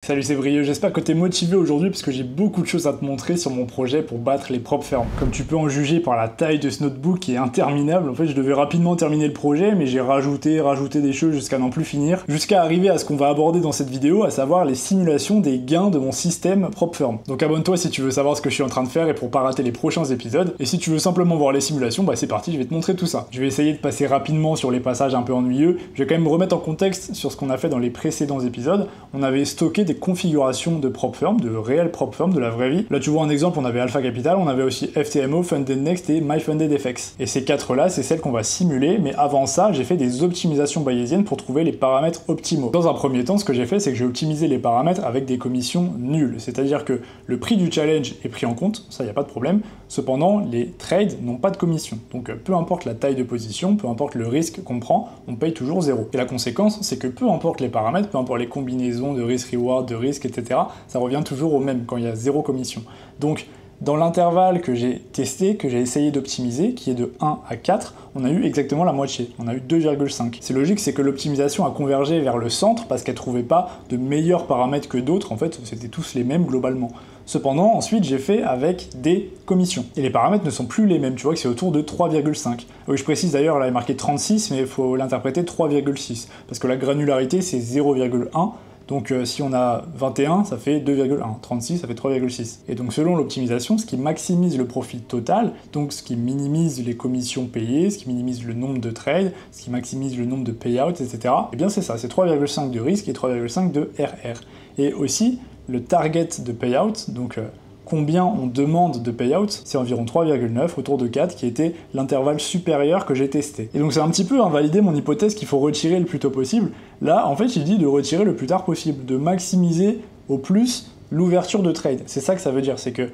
Salut, c'est Brieux, j'espère que t'es motivé aujourd'hui parce que j'ai beaucoup de choses à te montrer sur mon projet pour battre les prop firms. Comme tu peux en juger par la taille de ce notebook qui est interminable, en fait je devais rapidement terminer le projet mais j'ai rajouté des choses jusqu'à n'en plus finir, jusqu'à arriver à ce qu'on va aborder dans cette vidéo, à savoir les simulations des gains de mon système prop firm. Donc abonne-toi si tu veux savoir ce que je suis en train de faire et pour pas rater les prochains épisodes, et si tu veux simplement voir les simulations, bah c'est parti, je vais te montrer tout ça. Je vais essayer de passer rapidement sur les passages un peu ennuyeux, je vais quand même me remettre en contexte sur ce qu'on a fait dans les précédents épisodes. On avait stocké des configurations de prop firm, de réelles prop firm, de la vraie vie. Là tu vois un exemple, on avait Alpha Capital, on avait aussi FTMO, Funded Next et MyFundedFX. Et ces quatre là, c'est celles qu'on va simuler, mais avant ça, j'ai fait des optimisations bayésiennes pour trouver les paramètres optimaux. Dans un premier temps, ce que j'ai fait, c'est que j'ai optimisé les paramètres avec des commissions nulles, c'est-à-dire que le prix du challenge est pris en compte, ça y a pas de problème, cependant les trades n'ont pas de commission. Donc peu importe la taille de position, peu importe le risque qu'on prend, on paye toujours 0. Et la conséquence, c'est que peu importe les paramètres, peu importe les combinaisons de risk-reward, de risque, etc., ça revient toujours au même quand il y a 0 commission. Donc dans l'intervalle que j'ai testé, que j'ai essayé d'optimiser, qui est de 1 à 4, on a eu exactement la moitié, on a eu 2,5. C'est logique, c'est que l'optimisation a convergé vers le centre parce qu'elle trouvait pas de meilleurs paramètres que d'autres, en fait c'était tous les mêmes globalement. Cependant, ensuite j'ai fait avec des commissions. Et les paramètres ne sont plus les mêmes, tu vois que c'est autour de 3,5. Oui, je précise d'ailleurs, là il est marqué 36, mais il faut l'interpréter 3,6, parce que la granularité c'est 0,1, donc si on a 21, ça fait 2,1, 36, ça fait 3,6. Et donc selon l'optimisation, ce qui maximise le profit total, donc ce qui minimise les commissions payées, ce qui minimise le nombre de trades, ce qui maximise le nombre de payouts, etc., eh bien c'est ça, c'est 3,5 de risque et 3,5 de RR. Et aussi, le target de payout, donc combien on demande de payout, c'est environ 3,9, autour de 4, qui était l'intervalle supérieur que j'ai testé. Et donc c'est un petit peu invalider mon hypothèse qu'il faut retirer le plus tôt possible. Là, en fait, j'ai dit de retirer le plus tard possible, de maximiser au plus l'ouverture de trade. C'est ça que ça veut dire, c'est que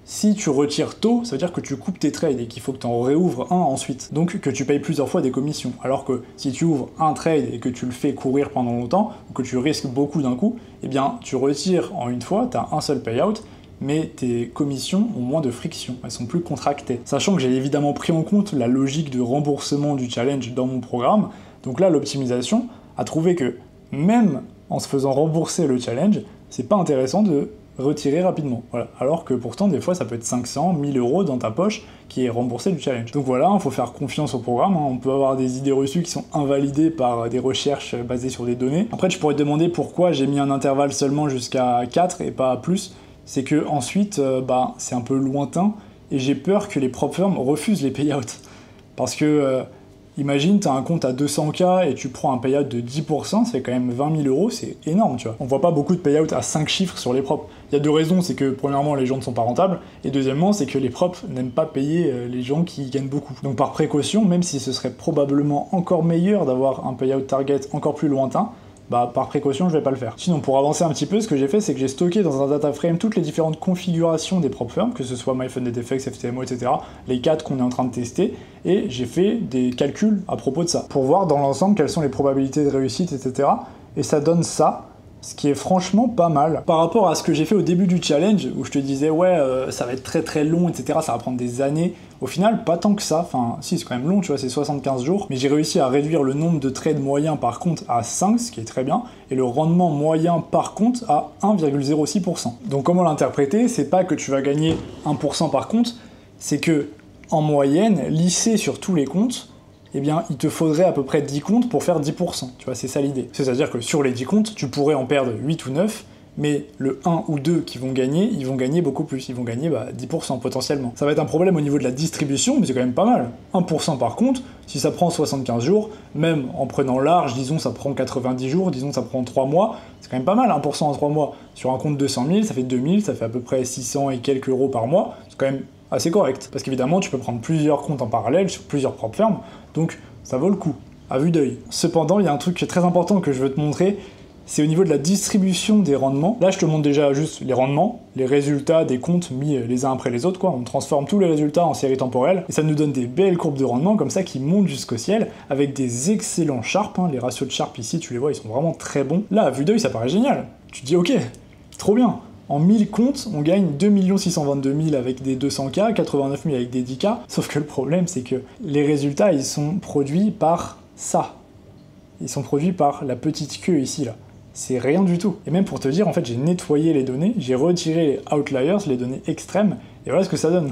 si tu retires tôt, ça veut dire que tu coupes tes trades et qu'il faut que tu en réouvres un ensuite. Donc que tu payes plusieurs fois des commissions. Alors que si tu ouvres un trade et que tu le fais courir pendant longtemps, ou que tu risques beaucoup d'un coup, eh bien tu retires en une fois, tu as un seul payout, mais tes commissions ont moins de friction, elles sont plus contractées. Sachant que j'ai évidemment pris en compte la logique de remboursement du challenge dans mon programme, donc là l'optimisation a trouvé que même en se faisant rembourser le challenge, c'est pas intéressant de retirer rapidement. Voilà. Alors que pourtant des fois ça peut être 500, 1000 euros dans ta poche qui est remboursé du challenge. Donc voilà, il faut faire confiance au programme, hein. On peut avoir des idées reçues qui sont invalidées par des recherches basées sur des données. Après tu pourrais te demander pourquoi j'ai mis un intervalle seulement jusqu'à 4 et pas plus. C'est que ensuite, c'est un peu lointain, et j'ai peur que les prop firms refusent les payouts. Parce que, imagine, tu as un compte à 200K et tu prends un payout de 10%, ça fait quand même 20 000 euros, c'est énorme, tu vois. On voit pas beaucoup de payouts à 5 chiffres sur les props. Il y a deux raisons, c'est que premièrement, les gens ne sont pas rentables, et deuxièmement, c'est que les props n'aiment pas payer les gens qui gagnent beaucoup. Donc par précaution, même si ce serait probablement encore meilleur d'avoir un payout target encore plus lointain, par précaution, je vais pas le faire. Sinon, pour avancer un petit peu, ce que j'ai fait, c'est que j'ai stocké dans un data frame toutes les différentes configurations des prop firms, que ce soit MyFundedFX, FTMO, etc., les 4 qu'on est en train de tester, et j'ai fait des calculs à propos de ça, pour voir dans l'ensemble quelles sont les probabilités de réussite, etc., et ça donne ça, ce qui est franchement pas mal. Par rapport à ce que j'ai fait au début du challenge, où je te disais, ouais, ça va être très très long, etc., ça va prendre des années, au final, pas tant que ça, enfin, si, c'est quand même long, tu vois, c'est 75 jours, mais j'ai réussi à réduire le nombre de trades moyens par compte à 5, ce qui est très bien, et le rendement moyen par compte à 1,06%. Donc comment l'interpréter? C'est pas que tu vas gagner 1% par compte, c'est que, en moyenne, lissé sur tous les comptes, eh bien, il te faudrait à peu près 10 comptes pour faire 10%, tu vois, c'est ça l'idée. C'est-à-dire que sur les 10 comptes, tu pourrais en perdre 8 ou 9, mais le 1 ou 2 qui vont gagner, ils vont gagner beaucoup plus, ils vont gagner 10% potentiellement. Ça va être un problème au niveau de la distribution, mais c'est quand même pas mal. 1% par compte, si ça prend 75 jours, même en prenant large, disons ça prend 90 jours, disons ça prend 3 mois, c'est quand même pas mal, 1% en 3 mois. Sur un compte 200 000, ça fait 2000, ça fait à peu près 600 et quelques euros par mois, c'est quand même assez correct. Parce qu'évidemment, tu peux prendre plusieurs comptes en parallèle sur plusieurs prop firms, donc ça vaut le coup, à vue d'œil. Cependant, il y a un truc très important que je veux te montrer, c'est au niveau de la distribution des rendements. Là, je te montre déjà juste les rendements, les résultats des comptes mis les uns après les autres, quoi. On transforme tous les résultats en série temporelle, et ça nous donne des belles courbes de rendement, comme ça, qui montent jusqu'au ciel, avec des excellents Sharp, hein. Les ratios de Sharp ici, tu les vois, ils sont vraiment très bons. Là, à vue d'œil, ça paraît génial. Tu te dis, ok, trop bien. En 1000 comptes, on gagne 2 622 000 avec des 200K, 89 000 avec des 10K, sauf que le problème, c'est que les résultats, ils sont produits par ça. Ils sont produits par la petite queue ici, là. c'est rien du tout. Et même pour te dire, en fait, j'ai nettoyé les données, j'ai retiré les outliers, les données extrêmes, et voilà ce que ça donne.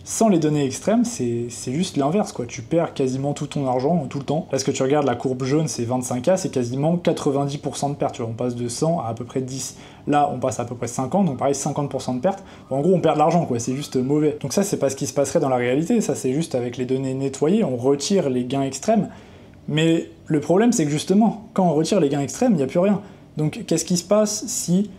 Sans les données extrêmes, c'est juste l'inverse, quoi. Tu perds quasiment tout ton argent tout le temps. Parce que tu regardes la courbe jaune, c'est 25K, c'est quasiment 90% de pertes. Tu vois, on passe de 100 à peu près 10. Là, on passe à peu près 50, donc pareil, 50% de pertes. En gros, on perd de l'argent, quoi. C'est juste mauvais. Donc ça, c'est pas ce qui se passerait dans la réalité. Ça, c'est juste avec les données nettoyées, on retire les gains extrêmes. Mais le problème, c'est que justement, quand on retire les gains extrêmes, il n'y a plus rien. Donc, qu'est-ce qui se passe si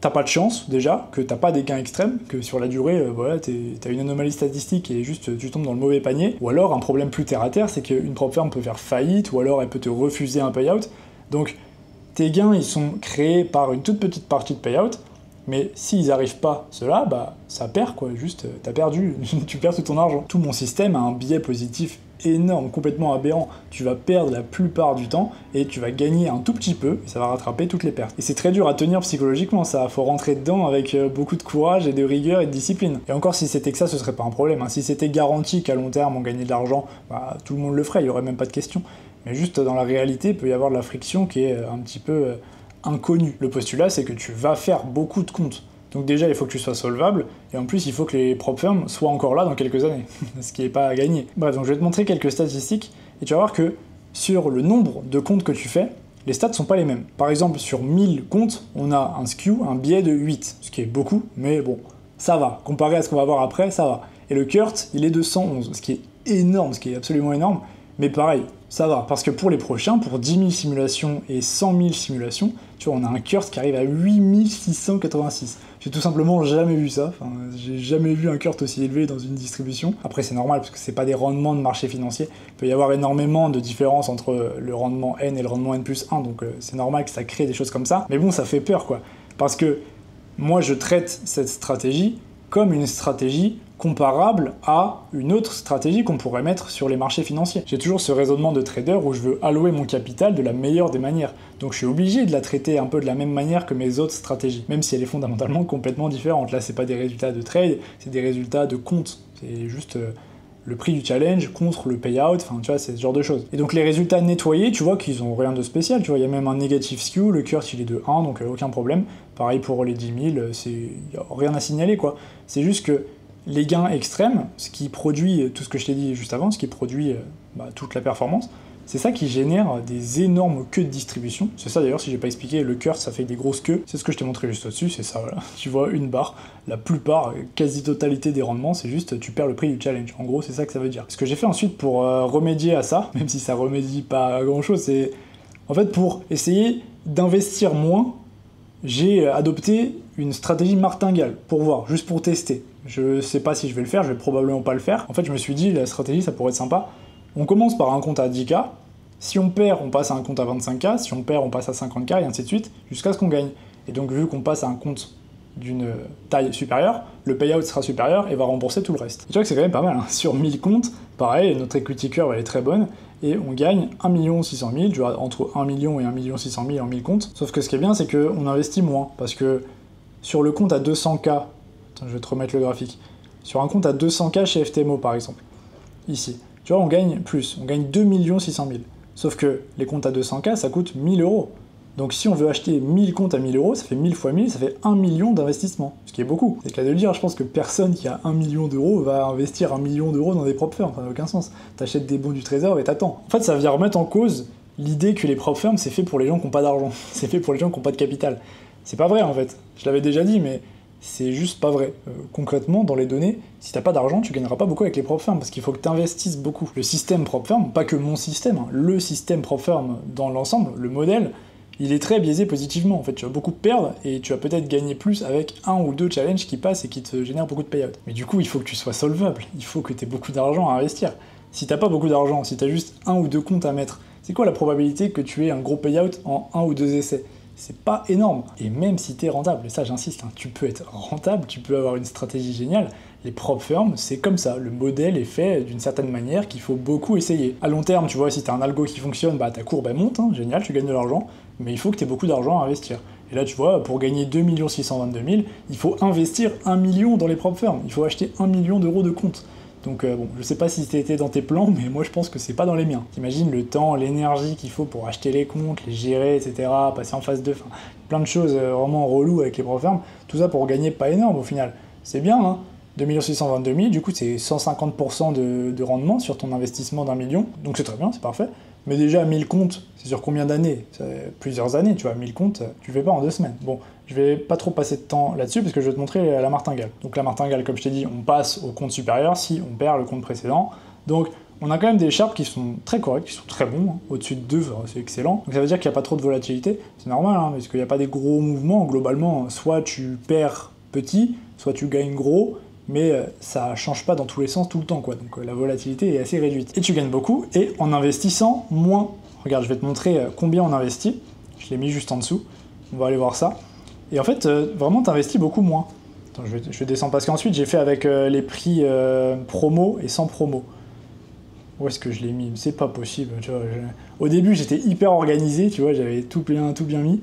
t'as pas de chance, déjà, que t'as pas des gains extrêmes, que sur la durée, voilà, t'as une anomalie statistique et juste tu tombes dans le mauvais panier, ou alors un problème plus terre à terre, c'est qu'une prop firm peut faire faillite, ou alors elle peut te refuser un payout. Donc tes gains, ils sont créés par une toute petite partie de payout, mais s'ils arrivent pas, cela, bah ça perd, quoi, juste t'as perdu, tu perds tout ton argent. Tout mon système a un biais positif énorme, complètement aberrant. Tu vas perdre la plupart du temps et tu vas gagner un tout petit peu et ça va rattraper toutes les pertes. Et c'est très dur à tenir psychologiquement, ça. Faut rentrer dedans avec beaucoup de courage et de rigueur et de discipline. Et encore, si c'était que ça, ce serait pas un problème. Si c'était garanti qu'à long terme on gagnait de l'argent, bah, tout le monde le ferait, il y aurait même pas de question. Mais juste dans la réalité, il peut y avoir de la friction qui est un petit peu inconnue. Le postulat, c'est que tu vas faire beaucoup de comptes. Donc déjà, il faut que tu sois solvable, et en plus, il faut que les prop firms soient encore là dans quelques années, ce qui n'est pas à gagner. Bref, donc je vais te montrer quelques statistiques, et tu vas voir que sur le nombre de comptes que tu fais, les stats sont pas les mêmes. Par exemple, sur 1000 comptes, on a un skew, un biais de 8, ce qui est beaucoup, mais bon, ça va. Comparé à ce qu'on va voir après, ça va. Et le Kurt, il est de 111, ce qui est énorme, ce qui est absolument énorme, mais pareil, ça va, parce que pour les prochains, pour 10 000 simulations et 100 000 simulations, tu vois, on a un Kurt qui arrive à 8686. J'ai tout simplement jamais vu ça, enfin, j'ai jamais vu un Kurt aussi élevé dans une distribution. Après, c'est normal, parce que c'est pas des rendements de marché financier. Il peut y avoir énormément de différences entre le rendement N et le rendement N plus 1, donc c'est normal que ça crée des choses comme ça. Mais bon, ça fait peur, quoi. Parce que moi, je traite cette stratégie comme une stratégie comparable à une autre stratégie qu'on pourrait mettre sur les marchés financiers. J'ai toujours ce raisonnement de trader où je veux allouer mon capital de la meilleure des manières. Donc je suis obligé de la traiter un peu de la même manière que mes autres stratégies, même si elle est fondamentalement complètement différente. Là, c'est pas des résultats de trade, c'est des résultats de compte. C'est juste le prix du challenge contre le payout, enfin tu vois, c'est ce genre de choses. Et donc les résultats nettoyés, tu vois qu'ils ont rien de spécial, tu vois, il y a même un negative skew, le Kurt il est de 1, donc aucun problème. Pareil pour les 10 000, il n'y a rien à signaler, quoi. C'est juste que les gains extrêmes, ce qui produit tout ce que je t'ai dit juste avant, ce qui produit toute la performance, c'est ça qui génère des énormes queues de distribution. C'est ça d'ailleurs, si j'ai pas expliqué, le Kurt ça fait des grosses queues, c'est ce que je t'ai montré juste au-dessus, c'est ça, voilà. Tu vois une barre, la plupart, quasi-totalité des rendements, c'est juste tu perds le prix du challenge. En gros, c'est ça que ça veut dire. Ce que j'ai fait ensuite pour remédier à ça, même si ça remédie pas à grand-chose, c'est en fait pour essayer d'investir moins, j'ai adopté une stratégie martingale pour voir, juste pour tester. Je sais pas si je vais le faire, je vais probablement pas le faire. En fait, je me suis dit, la stratégie, ça pourrait être sympa. On commence par un compte à 10K, si on perd, on passe à un compte à 25K, si on perd, on passe à 50K, et ainsi de suite, jusqu'à ce qu'on gagne. Et donc, vu qu'on passe à un compte d'une taille supérieure, le payout sera supérieur et va rembourser tout le reste. Et tu vois que c'est quand même pas mal, hein. Sur 1000 comptes, pareil, notre equity curve, elle est très bonne, et on gagne 1 600 000, tu vois, entre 1 million et 1 600 000 en 1000 comptes. Sauf que ce qui est bien, c'est qu'on investit moins, parce que sur le compte à 200K, attends, je vais te remettre le graphique, sur un compte à 200K chez FTMO par exemple, ici, tu vois, on gagne plus, on gagne 2 600 000. Sauf que les comptes à 200K, ça coûte 1000 euros. Donc si on veut acheter 1000 comptes à 1000 euros, ça fait 1000 fois 1000, ça fait 1 million d'investissement. Ce qui est beaucoup. C'est le cas de le dire, je pense que personne qui a 1 million d'euros va investir 1 million d'euros dans des prop firms, ça n'a aucun sens. T'achètes des bons du trésor et t'attends. En fait, ça vient remettre en cause l'idée que les prop firms, c'est fait pour les gens qui n'ont pas d'argent. C'est fait pour les gens qui n'ont pas de capital. C'est pas vrai en fait. Je l'avais déjà dit, mais c'est juste pas vrai. Concrètement, dans les données, si t'as pas d'argent, tu gagneras pas beaucoup avec les prop firms, parce qu'il faut que tu investisses beaucoup. Le système prop firm, pas que mon système, hein, le système prop firm dans l'ensemble, le modèle, il est très biaisé positivement. En fait, tu vas beaucoup perdre, et tu vas peut-être gagner plus avec 1 ou 2 challenges qui passent et qui te génèrent beaucoup de payouts. Mais du coup, il faut que tu sois solvable, il faut que tu aies beaucoup d'argent à investir. Si t'as pas beaucoup d'argent, si t'as juste 1 ou 2 comptes à mettre, c'est quoi la probabilité que tu aies un gros payout en 1 ou 2 essais ? C'est pas énorme. Et même si t'es rentable, et ça j'insiste, hein, tu peux être rentable, tu peux avoir une stratégie géniale, les prop firms, c'est comme ça. Le modèle est fait d'une certaine manière qu'il faut beaucoup essayer. À long terme, tu vois, si t'as un algo qui fonctionne, bah ta courbe elle monte, hein, génial, tu gagnes de l'argent, mais il faut que t'aies beaucoup d'argent à investir. Et là, tu vois, pour gagner 2 622 000, il faut investir 1 million dans les prop firms, il faut acheter 1 million d'euros de comptes. Donc bon, je sais pas si c'était dans tes plans, mais moi je pense que c'est pas dans les miens. T'imagines le temps, l'énergie qu'il faut pour acheter les comptes, les gérer, etc., passer en phase 2, enfin, plein de choses vraiment reloues avec les prop firmes, tout ça pour gagner pas énorme au final. C'est bien, hein, 2 622 000, du coup c'est 150% de rendement sur ton investissement d'1 million, donc c'est très bien, c'est parfait. Mais déjà 1000 comptes, c'est sur combien d'années? Plusieurs années, tu vois, 1000 comptes, tu le fais pas en 2 semaines. Bon, je vais pas trop passer de temps là-dessus parce que je vais te montrer la martingale. Donc la martingale, comme je t'ai dit, on passe au compte supérieur si on perd le compte précédent. Donc on a quand même des Sharp qui sont très corrects, qui sont très bons, hein. Au-dessus de 2, c'est excellent. Donc ça veut dire qu'il n'y a pas trop de volatilité, c'est normal, hein, parce qu'il n'y a pas des gros mouvements. Globalement, soit tu perds petit, soit tu gagnes gros, mais ça change pas dans tous les sens tout le temps, quoi. Donc la volatilité est assez réduite. Et tu gagnes beaucoup, et en investissant moins. Regarde, je vais te montrer combien on investit. Je l'ai mis juste en dessous. On va aller voir ça. Et en fait, vraiment, tu investis beaucoup moins. Attends, je descends parce qu'ensuite, j'ai fait avec les prix promo et sans promo. Où est-ce que je l'ai mis? C'est pas possible. Tu vois, au début, j'étais hyper organisé, tu vois, j'avais tout bien mis.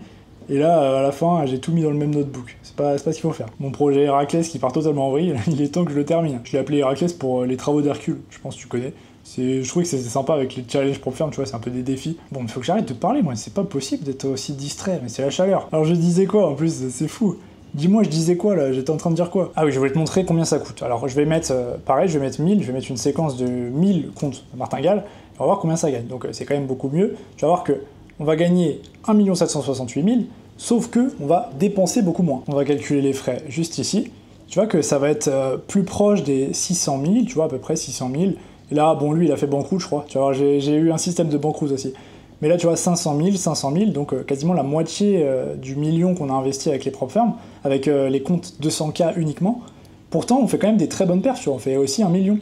Et là, à la fin, j'ai tout mis dans le même notebook. C'est pas ce qu'il faut faire. Mon projet Héraclès qui part totalement en vrille, il est temps que je le termine. Je l'ai appelé Héraclès pour les travaux d'Hercule. Je pense que tu connais. Je trouvais que c'était sympa avec les challenges prop firm, tu vois, c'est un peu des défis. Bon, il faut que j'arrête de te parler, moi, c'est pas possible d'être aussi distrait, mais c'est la chaleur. Alors je disais quoi, en plus, c'est fou. Dis-moi, je disais quoi, là? J'étais en train de dire quoi? Ah oui, je voulais te montrer combien ça coûte. Alors je vais mettre, pareil, je vais mettre 1000, je vais mettre une séquence de 1000 comptes martingale, et on va voir combien ça gagne. Donc c'est quand même beaucoup mieux. Tu vas voir que on va gagner 1 768 000, sauf que on va dépenser beaucoup moins. On va calculer les frais juste ici. Tu vois que ça va être plus proche des 600 000, tu vois, à peu près 600 000. Et là, bon, lui, il a fait banqueroute, je crois. Tu vois, j'ai eu un système de banqueroute aussi. Mais là, tu vois, 500 000, donc quasiment la moitié du million qu'on a investi avec les prop firm, avec les comptes 200K uniquement. Pourtant, on fait quand même des très bonnes perfs, tu vois. On fait aussi 1 million.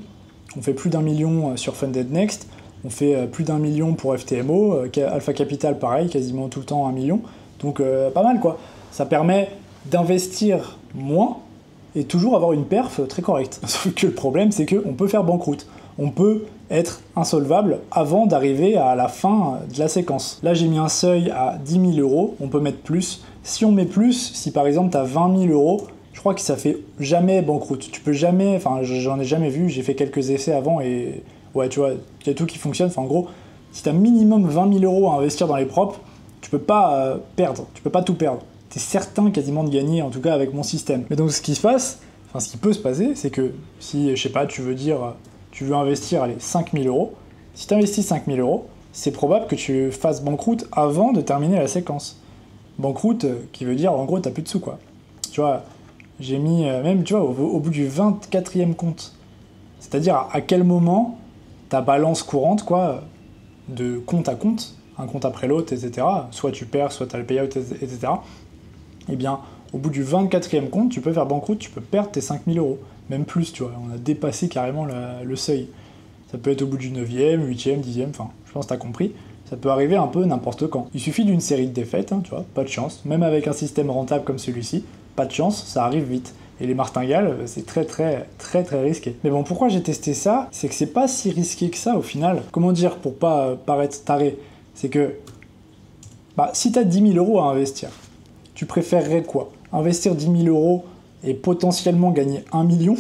On fait plus d'1 million sur Funded Next. On fait plus d'1 million pour FTMO. Alpha Capital, pareil, quasiment tout le temps 1 million. Donc, pas mal, quoi. Ça permet d'investir moins et toujours avoir une perf très correcte. Sauf que le problème, c'est qu'on peut faire banqueroute. On peut être insolvable avant d'arriver à la fin de la séquence. Là, j'ai mis un seuil à 10 000 €, on peut mettre plus. Si on met plus, si par exemple tu as 20 000 €, je crois que ça fait jamais banqueroute. Tu peux jamais, enfin j'en ai jamais vu, j'ai fait quelques essais avant et ouais, tu vois, il y a tout qui fonctionne. Enfin en gros, si tu as minimum 20 000 € à investir dans les props, tu peux pas perdre, tu peux pas tout perdre. Tu es certain quasiment de gagner, en tout cas avec mon système. Mais donc ce qui se passe, enfin ce qui peut se passer, c'est que si, je sais pas, tu veux investir, allez, 5 000 €. Si tu investis 5 000 €, c'est probable que tu fasses banqueroute avant de terminer la séquence. Banqueroute, qui veut dire, en gros, t'as plus de sous, quoi. Tu vois, j'ai mis, même, tu vois, au bout du 24e compte. C'est-à-dire, à quel moment ta balance courante, quoi, de compte à compte, un compte après l'autre, etc., soit tu perds, soit tu as le payout, etc., eh bien, au bout du 24e compte, tu peux faire banqueroute, tu peux perdre tes 5 000 €. Même plus, tu vois, on a dépassé carrément le seuil. Ça peut être au bout du 9e, 8e, 10e, enfin, je pense que t'as compris. Ça peut arriver un peu n'importe quand. Il suffit d'une série de défaites, hein, tu vois, pas de chance. Même avec un système rentable comme celui-ci, pas de chance, ça arrive vite. Et les martingales, c'est très risqué. Mais bon, pourquoi j'ai testé ça? C'est que c'est pas si risqué que ça au final. Comment dire, pour pas paraître taré? C'est que, bah, si t'as 10 000 € à investir, tu préférerais quoi? Investir 10 000 € et potentiellement gagner 1 million,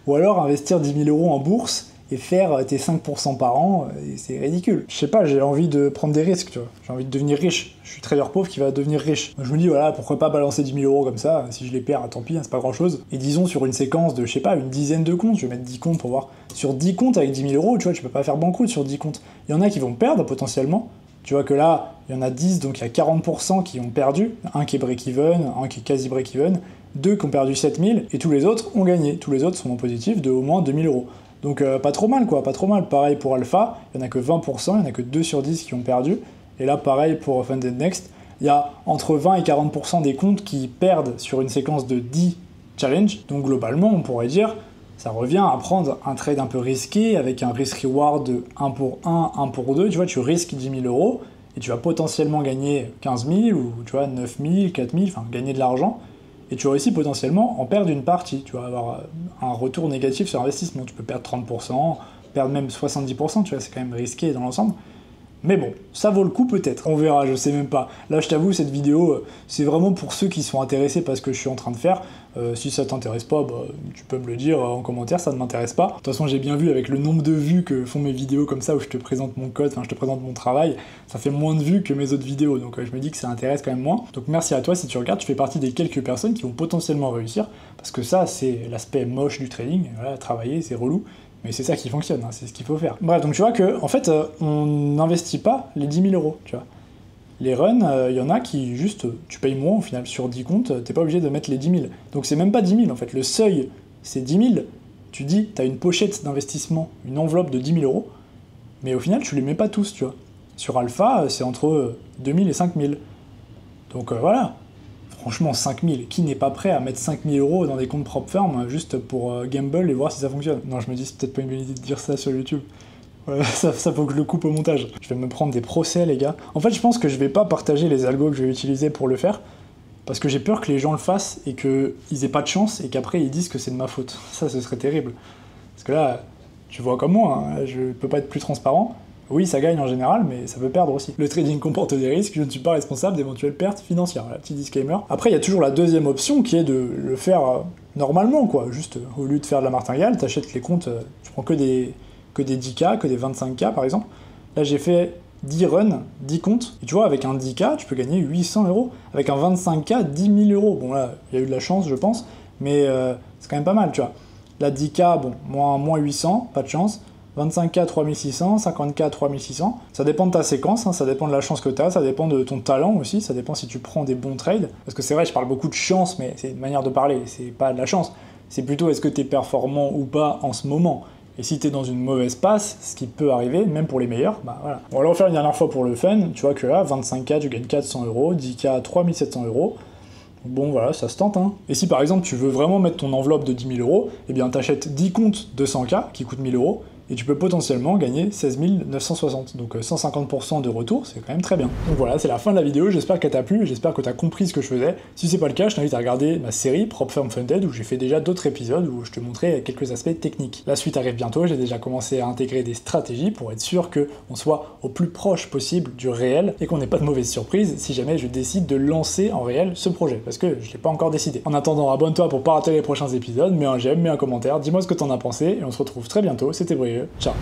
ou alors investir 10 000 € en bourse et faire tes 5% par an, et c'est ridicule. Je sais pas, j'ai envie de prendre des risques, tu vois. J'ai envie de devenir riche. Je suis trader pauvre qui va devenir riche. Donc je me dis, voilà, pourquoi pas balancer 10 000 € comme ça, si je les perds, tant pis, hein, c'est pas grand chose. Et disons, sur une séquence de, je sais pas, une dizaine de comptes, je vais mettre 10 comptes pour voir. Sur 10 comptes avec 10 000 €, tu vois, tu peux pas faire banqueroute sur 10 comptes. Il y en a qui vont perdre potentiellement. Tu vois que là, il y en a 10, donc il y a 40% qui ont perdu. Un qui est break-even, un qui est quasi break-even, 2 qui ont perdu 7 000, et tous les autres ont gagné. Tous les autres sont en positif de au moins 2 000 €. Donc pas trop mal, quoi, pas trop mal. Pareil pour Alpha, il n'y en a que 20%, il n'y en a que 2 sur 10 qui ont perdu. Et là, pareil pour Funded Next, il y a entre 20 et 40% des comptes qui perdent sur une séquence de 10 challenges. Donc globalement, on pourrait dire, ça revient à prendre un trade un peu risqué, avec un risk-reward de 1 pour 1, 1 pour 2. Tu vois, tu risques 10 000 €, et tu vas potentiellement gagner 15 000, ou tu vois, 9 000, 4 000, enfin gagner de l'argent. Et tu vas aussi potentiellement en perdre une partie. Tu vas avoir un retour négatif sur investissement. Tu peux perdre 30%, perdre même 70%, tu vois, c'est quand même risqué dans l'ensemble. Mais bon, ça vaut le coup peut-être, on verra, je sais même pas. Là je t'avoue, cette vidéo, c'est vraiment pour ceux qui sont intéressés par ce que je suis en train de faire. Si ça t'intéresse pas, bah, tu peux me le dire en commentaire, ça ne m'intéresse pas. De toute façon, j'ai bien vu avec le nombre de vues que font mes vidéos comme ça, où je te présente mon code, enfin je te présente mon travail, ça fait moins de vues que mes autres vidéos, donc je me dis que ça intéresse quand même moins. Donc merci à toi si tu regardes, tu fais partie des quelques personnes qui vont potentiellement réussir, parce que ça, c'est l'aspect moche du trading, voilà, travailler, c'est relou. Mais c'est ça qui fonctionne, hein, c'est ce qu'il faut faire. Bref, donc tu vois que, en fait, on n'investit pas les 10 000 euros, tu vois. Les runs, il y en a qui, juste, tu payes moins, au final, sur 10 comptes, t'es pas obligé de mettre les 10 000. Donc c'est même pas 10 000, en fait, le seuil, c'est 10 000. Tu dis, t'as une pochette d'investissement, une enveloppe de 10 000 euros, mais au final, tu les mets pas tous, tu vois. Sur Alpha, c'est entre 2 000 et 5 000. Donc voilà. Franchement, 5000, qui n'est pas prêt à mettre 5000 euros dans des comptes propres firm juste pour gamble et voir si ça fonctionne? Non, je me dis, c'est peut-être pas une bonne idée de dire ça sur YouTube. Ouais, ça faut que je le coupe au montage. Je vais me prendre des procès, les gars. En fait, je pense que je vais pas partager les algos que je vais utiliser pour le faire, parce que j'ai peur que les gens le fassent et qu'ils aient pas de chance et qu'après ils disent que c'est de ma faute. Ça, ce serait terrible. Parce que là, tu vois comme moi, hein, je peux pas être plus transparent. Oui, ça gagne en général, mais ça peut perdre aussi. Le trading comporte des risques, je ne suis pas responsable d'éventuelles pertes financières. Voilà, petit disclaimer. Après, il y a toujours la deuxième option qui est de le faire normalement, quoi. Juste, au lieu de faire de la martingale, t'achètes les comptes, tu prends que des 10K, que des 25K par exemple. Là, j'ai fait 10 runs, 10 comptes, et tu vois, avec un 10K, tu peux gagner 800 euros. Avec un 25K, 10 000 euros. Bon, là, il y a eu de la chance, je pense, mais c'est quand même pas mal, tu vois. Là, 10K, bon, moins 800, pas de chance. 25K 3600, 50K 3600, ça dépend de ta séquence, hein, ça dépend de la chance que tu as, ça dépend de ton talent aussi, ça dépend si tu prends des bons trades, parce que c'est vrai, je parle beaucoup de chance, mais c'est une manière de parler, c'est pas de la chance, c'est plutôt est-ce que tu es performant ou pas en ce moment, et si tu es dans une mauvaise passe, ce qui peut arriver, même pour les meilleurs, bah voilà. On va le refaire une dernière fois pour le fun, tu vois que là, 25K tu gagnes 400 euros, 10K 3700 euros, bon voilà, ça se tente, hein. Et si par exemple tu veux vraiment mettre ton enveloppe de 10 000 euros, eh bien t'achètes 10 comptes de 100K qui coûtent 1000 euros, et tu peux potentiellement gagner 16 960. Donc 150% de retour, c'est quand même très bien. Donc voilà, c'est la fin de la vidéo, j'espère qu'elle t'a plu, j'espère que t'as compris ce que je faisais. Si c'est pas le cas, je t'invite à regarder ma série Prop Firm Funded, où j'ai fait déjà d'autres épisodes où je te montrais quelques aspects techniques. La suite arrive bientôt, j'ai déjà commencé à intégrer des stratégies pour être sûr qu'on soit au plus proche possible du réel, et qu'on n'ait pas de mauvaises surprises si jamais je décide de lancer en réel ce projet, parce que je l'ai pas encore décidé. En attendant, abonne-toi pour pas rater les prochains épisodes, mets un j'aime, mets un commentaire, dis-moi ce que t'en as pensé, et on se retrouve très bientôt, c'était Brieux. Ciao.